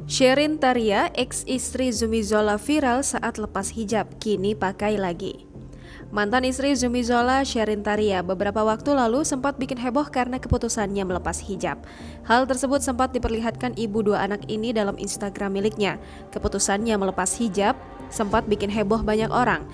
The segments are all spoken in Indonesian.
Sherin Taria, ex-istri Zumi Zola viral saat lepas hijab, kini pakai lagi. Mantan istri Zumi Zola, Sherin Taria, beberapa waktu lalu sempat bikin heboh karena keputusannya melepas hijab. Hal tersebut sempat diperlihatkan ibu dua anak ini dalam Instagram miliknya. Keputusannya melepas hijab sempat bikin heboh banyak orang.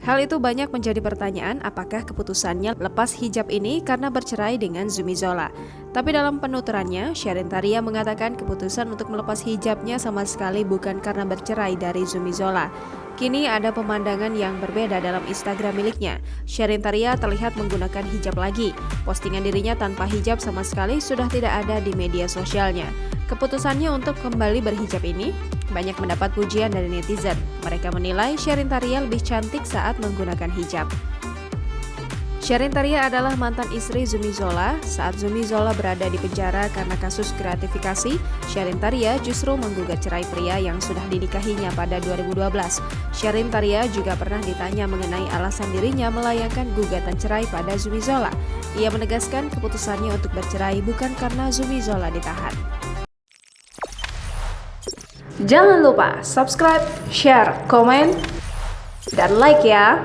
Hal itu banyak menjadi pertanyaan apakah keputusannya lepas hijab ini karena bercerai dengan Zumi Zola. Tapi dalam penuturannya, Sherin Taria mengatakan keputusan untuk melepas hijabnya sama sekali bukan karena bercerai dari Zumi Zola. Kini ada pemandangan yang berbeda dalam Instagram miliknya. Sherin Taria terlihat menggunakan hijab lagi. Postingan dirinya tanpa hijab sama sekali sudah tidak ada di media sosialnya. Keputusannya untuk kembali berhijab ini banyak mendapat pujian dari netizen. Mereka menilai Sherin Taria lebih cantik saat menggunakan hijab. Sherin Taria adalah mantan istri Zumi Zola. Saat Zumi Zola berada di penjara karena kasus gratifikasi, Sherin Taria justru menggugat cerai pria yang sudah dinikahinya pada 2012. Sherin Taria juga pernah ditanya mengenai alasan dirinya melayangkan gugatan cerai pada Zumi Zola. Ia menegaskan keputusannya untuk bercerai bukan karena Zumi Zola ditahan. Jangan lupa subscribe, share, komen, dan like ya!